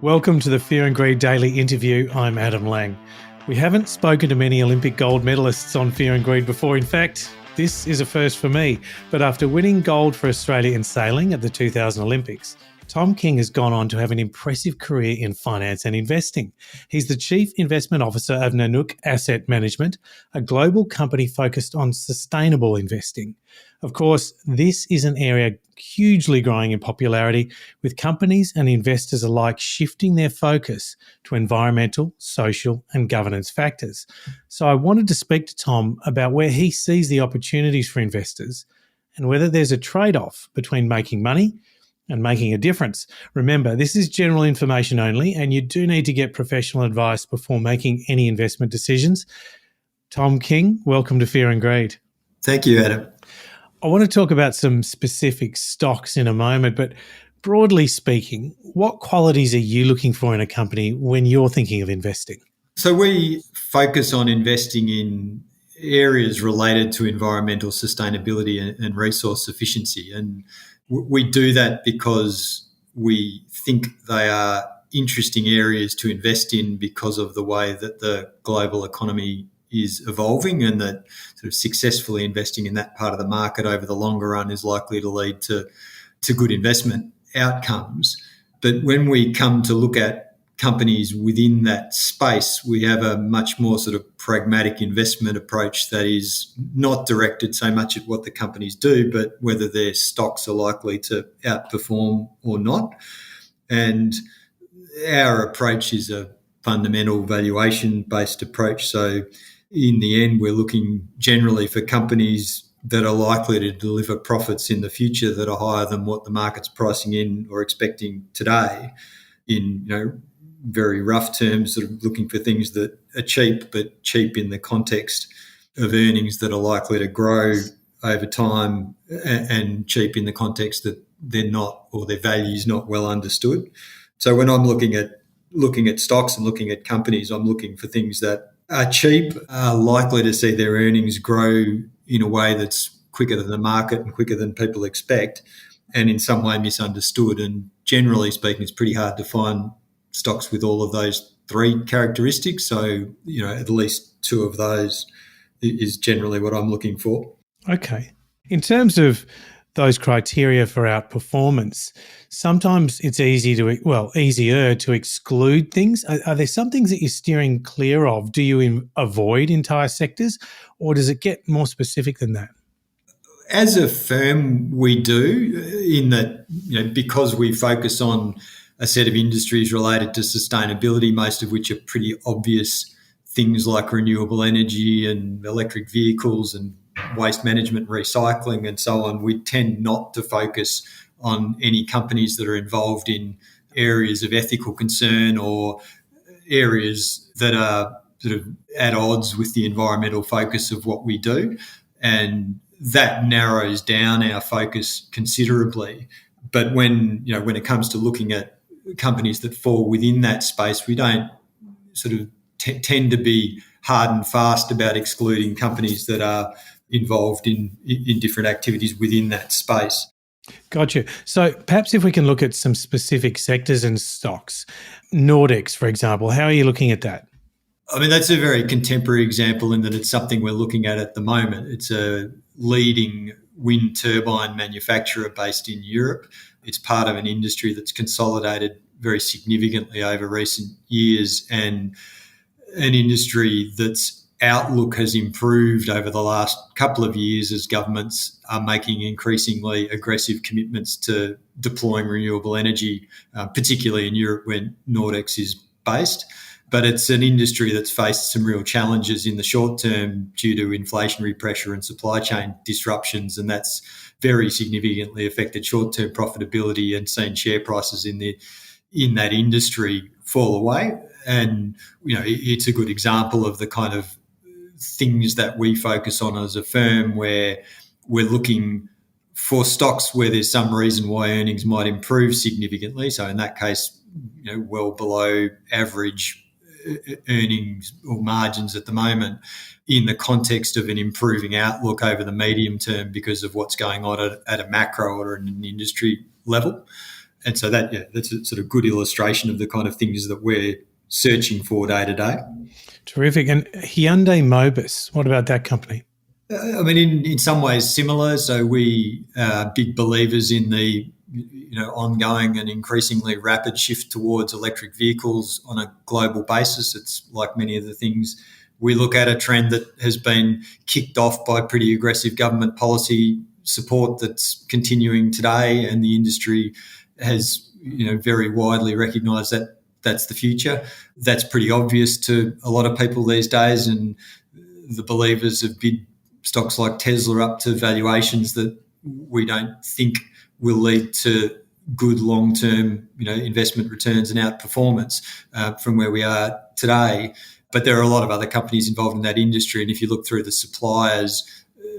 Welcome to the Fear and Greed Daily Interview. I'm Adam Lang. We haven't spoken to many Olympic gold medalists on Fear and Greed before. In fact, this is a first for me. But after winning gold for Australia in sailing at the 2000 Olympics, Tom King has gone on to have an impressive career in finance and investing. He's the Chief Investment Officer of Nanuk Asset Management, a global company focused on sustainable investing. Of course, this is an area hugely growing in popularity, with companies and investors alike shifting their focus to environmental, social and governance factors. So I wanted to speak to Tom about where he sees the opportunities for investors and whether there's a trade-off between making money and making a difference. Remember, this is general information only, and you do need to get professional advice before making any investment decisions. Tom King, welcome to Fear and Greed. Thank you, Adam. I want to talk about some specific stocks in a moment, but broadly speaking, what qualities are you looking for in a company when you're thinking of investing? So we focus on investing in areas related to environmental sustainability and resource efficiency. And we do that because we think they are interesting areas to invest in because of the way that the global economy is evolving, and that sort of successfully investing in that part of the market over the longer run is likely to lead to good investment outcomes. But when we come to look at companies within that space, we have a much more sort of pragmatic investment approach that is not directed so much at what the companies do, but whether their stocks are likely to outperform or not. And our approach is a fundamental valuation-based approach. So in the end, we're looking generally for companies that are likely to deliver profits in the future that are higher than what the market's pricing in or expecting today. In very rough terms, sort of looking for things that are cheap, but cheap in the context of earnings that are likely to grow over time, and cheap in the context that they're not, or their value is not well understood. So when I'm looking at stocks and looking at companies, I'm looking for things that are cheap, are likely to see their earnings grow in a way that's quicker than the market and quicker than people expect, and in some way misunderstood. And generally speaking, it's pretty hard to find stocks with all of those three characteristics. So, at least two of those is generally what I'm looking for. Okay. In terms of those criteria for outperformance, sometimes it's easier to exclude things. Are there some things that you're steering clear of? Do you avoid entire sectors, or does it get more specific than that? As a firm, we do, in that, because we focus on a set of industries related to sustainability, most of which are pretty obvious things like renewable energy and electric vehicles and waste management, recycling and so on. We tend not to focus on any companies that are involved in areas of ethical concern or areas that are sort of at odds with the environmental focus of what we do. And that narrows down our focus considerably. But when it comes to looking at companies that fall within that space, we don't sort of tend to be hard and fast about excluding companies that are involved in different activities within that space. Gotcha. So perhaps if we can look at some specific sectors and stocks, Nordex, for example, how are you looking at that? I mean, that's a very contemporary example in that it's something we're looking at the moment. It's a leading wind turbine manufacturer based in Europe. It's part of an industry that's consolidated very significantly over recent years, and an industry that's outlook has improved over the last couple of years as governments are making increasingly aggressive commitments to deploying renewable energy, particularly in Europe where Nordex is based. But it's an industry that's faced some real challenges in the short term due to inflationary pressure and supply chain disruptions, and that's very significantly affected short-term profitability and seen share prices in that industry fall away. And it's a good example of the kind of things that we focus on as a firm, where we're looking for stocks where there's some reason why earnings might improve significantly. So in that case, well below average earnings or margins at the moment, in the context of an improving outlook over the medium term because of what's going on at a macro or an industry level. And so that's a sort of good illustration of the kind of things that we're searching for day to day. Terrific. And Hyundai Mobis, what about that company? I mean, in some ways similar. So we are big believers in the ongoing and increasingly rapid shift towards electric vehicles on a global basis. It's like many of the things we look at, a trend that has been kicked off by pretty aggressive government policy support that's continuing today, and the industry has very widely recognised that that's the future. That's pretty obvious to a lot of people these days, and the believers have bid stocks like Tesla up to valuations that we don't think will lead to good long-term investment returns and outperformance from where we are today. But there are a lot of other companies involved in that industry, and if you look through the suppliers,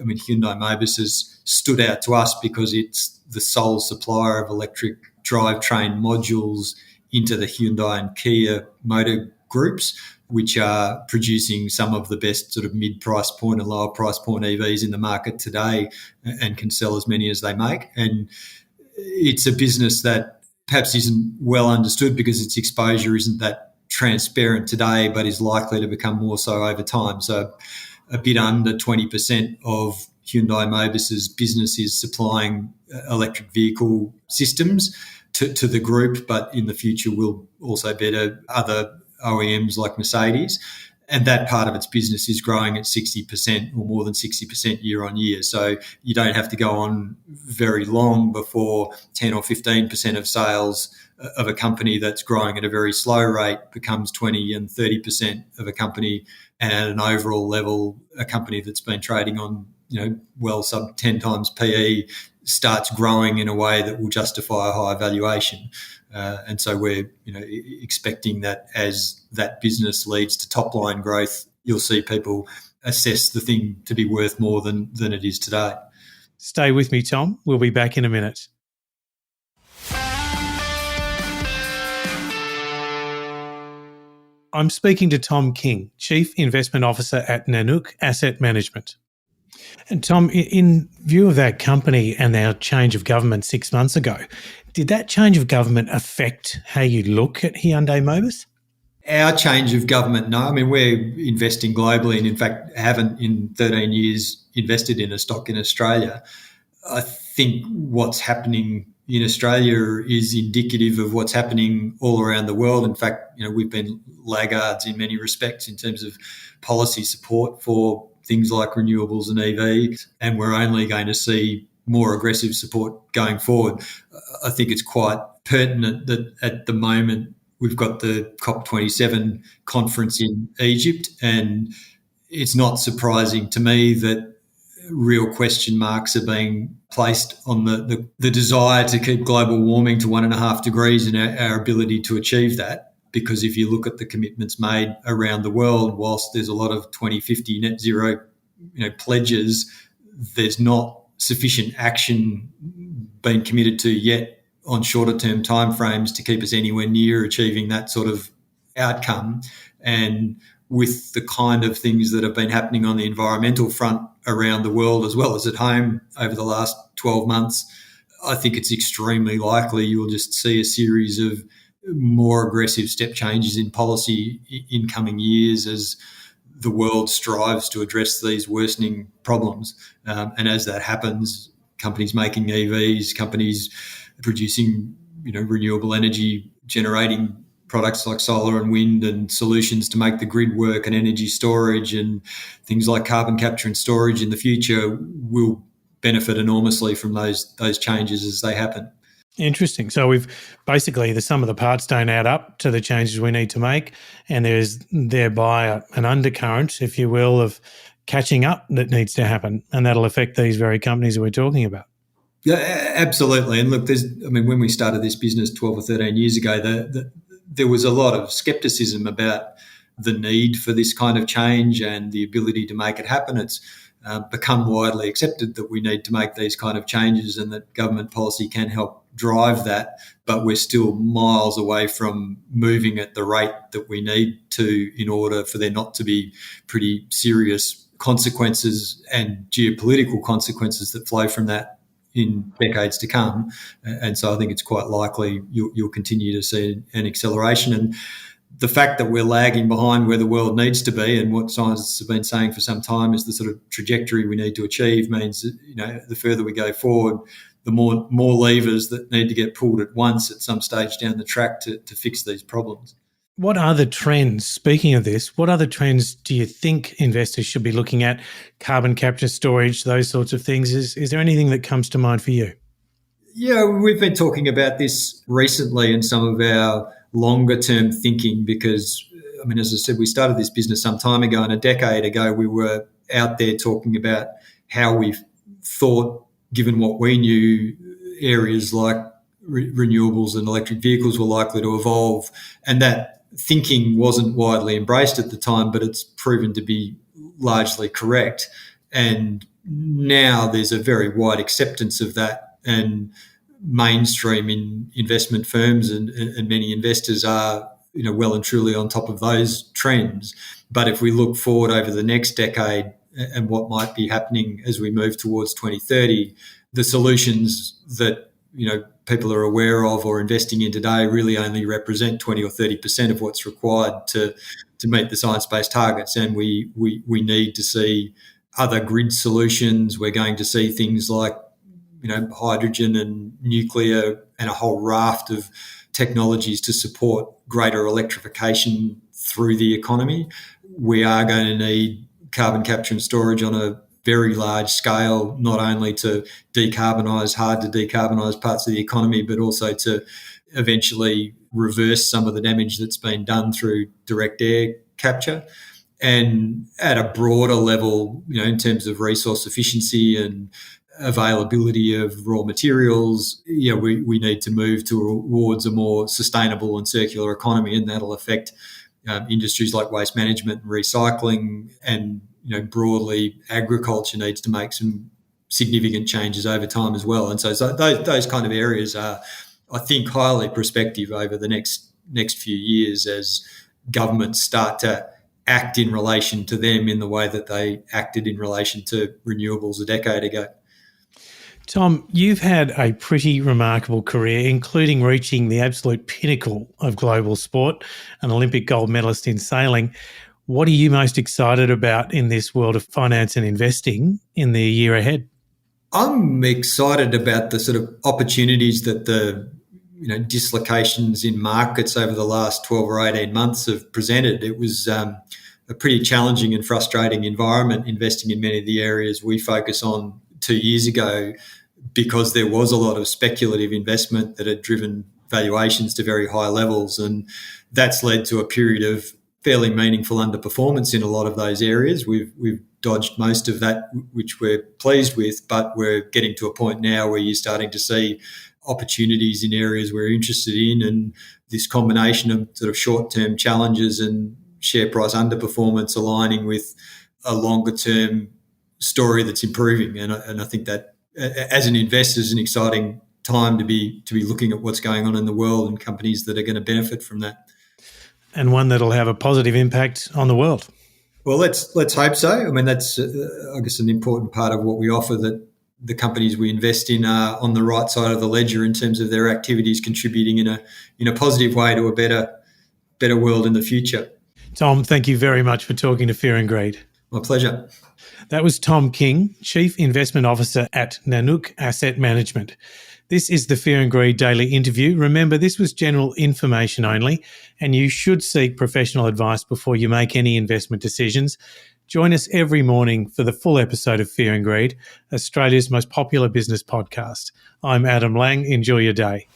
I mean, Hyundai Mobis has stood out to us because it's the sole supplier of electric drivetrain modules into the Hyundai and Kia motor groups, which are producing some of the best sort of mid-price point and lower price point EVs in the market today, and can sell as many as they make. And it's a business that perhaps isn't well understood because its exposure isn't that transparent today, but is likely to become more so over time. So a bit under 20% of Hyundai Mobis's business is supplying electric vehicle systems to the group, but in the future will also better other OEMs like Mercedes. And that part of its business is growing at 60% or more than 60% year on year. So you don't have to go on very long before 10 or 15% of sales of a company that's growing at a very slow rate becomes 20 and 30% of a company. And at an overall level, a company that's been trading on, well sub 10 times PE starts growing in a way that will justify a higher valuation. And so we're expecting that as that business leads to top line growth, you'll see people assess the thing to be worth more than it is today. Stay with me, Tom. We'll be back in a minute. I'm speaking to Tom King, Chief Investment Officer at Nanuk Asset Management. And Tom, in view of that company and our change of government 6 months ago, did that change of government affect how you look at Hyundai Mobis? Our change of government, no. I mean, we're investing globally and, in fact, haven't in 13 years invested in a stock in Australia. I think what's happening in Australia is indicative of what's happening all around the world. In fact, we've been laggards in many respects in terms of policy support for things like renewables and EVs, and we're only going to see more aggressive support going forward. I think it's quite pertinent that at the moment we've got the COP27 conference in Egypt, and it's not surprising to me that real question marks are being placed on the desire to keep global warming to 1.5 degrees and our ability to achieve that. Because if you look at the commitments made around the world, whilst there's a lot of 2050 net zero pledges, there's not sufficient action being committed to yet on shorter term timeframes to keep us anywhere near achieving that sort of outcome. And with the kind of things that have been happening on the environmental front around the world as well as at home over the last 12 months, I think it's extremely likely you'll just see a series of more aggressive step changes in policy in coming years as the world strives to address these worsening problems. And as that happens, companies making EVs, companies producing renewable energy, generating products like solar and wind and solutions to make the grid work and energy storage and things like carbon capture and storage in the future will benefit enormously from those changes as they happen. Interesting. So we've basically the sum of the parts don't add up to the changes we need to make, and there's thereby an undercurrent, if you will, of catching up that needs to happen, and that'll affect these very companies that we're talking about. Yeah, absolutely. And look, when we started this business 12 or 13 years ago, there was a lot of skepticism about the need for this kind of change and the ability to make it happen. It's become widely accepted that we need to make these kind of changes and that government policy can help drive that, but we're still miles away from moving at the rate that we need to in order for there not to be pretty serious consequences and geopolitical consequences that flow from that in decades to come. And so I think it's quite likely you'll continue to see an acceleration. And the fact that we're lagging behind where the world needs to be, and what scientists have been saying for some time is the sort of trajectory we need to achieve, means that, the further we go forward, the more levers that need to get pulled at once at some stage down the track to fix these problems. What other trends, speaking of this, what other trends do you think investors should be looking at? Carbon capture, storage, those sorts of things. Is there anything that comes to mind for you? Yeah, we've been talking about this recently in some of our longer term thinking because, as I said, we started this business some time ago, and a decade ago we were out there talking about how we thought, given what we knew, areas like renewables and electric vehicles were likely to evolve. And that thinking wasn't widely embraced at the time, but it's proven to be largely correct. And now there's a very wide acceptance of that, and mainstream in investment firms and many investors are well and truly on top of those trends. But if we look forward over the next decade and what might be happening as we move towards 2030, the solutions that people are aware of or investing in today really only represent 20 or 30% of what's required to meet the science-based targets. And we need to see other grid solutions. We're going to see things like hydrogen and nuclear and a whole raft of technologies to support greater electrification through the economy. We are going to need carbon capture and storage on a very large scale, not only to hard to decarbonise parts of the economy, but also to eventually reverse some of the damage that's been done through direct air capture. And at a broader level, in terms of resource efficiency and availability of raw materials, we need to move towards a more sustainable and circular economy, and that'll affect industries like waste management and recycling, and broadly agriculture needs to make some significant changes over time as well. And so those kind of areas are, I think, highly prospective over the next few years as governments start to act in relation to them in the way that they acted in relation to renewables a decade ago. Tom, you've had a pretty remarkable career, including reaching the absolute pinnacle of global sport, an Olympic gold medalist in sailing. What are you most excited about in this world of finance and investing in the year ahead? I'm excited about the sort of opportunities that the dislocations in markets over the last 12 or 18 months have presented. It was a pretty challenging and frustrating environment investing in many of the areas we focus on 2 years ago, because there was a lot of speculative investment that had driven valuations to very high levels. And that's led to a period of fairly meaningful underperformance in a lot of those areas. We've dodged most of that, which we're pleased with, but we're getting to a point now where you're starting to see opportunities in areas we're interested in, and this combination of sort of short-term challenges and share price underperformance aligning with a longer-term story that's improving. And I think that as an investor is an exciting time to be looking at what's going on in the world and companies that are going to benefit from that. And one that'll have a positive impact on the world. Well, let's hope so. That's, I guess, an important part of what we offer, that the companies we invest in are on the right side of the ledger in terms of their activities contributing in a positive way to a better world in the future. Tom, thank you very much for talking to Fear and Greed. My pleasure. That was Tom King, Chief Investment Officer at Nanuk Asset Management. This is the Fear and Greed Daily Interview. Remember, this was general information only, and you should seek professional advice before you make any investment decisions. Join us every morning for the full episode of Fear and Greed, Australia's most popular business podcast. I'm Adam Lang. Enjoy your day.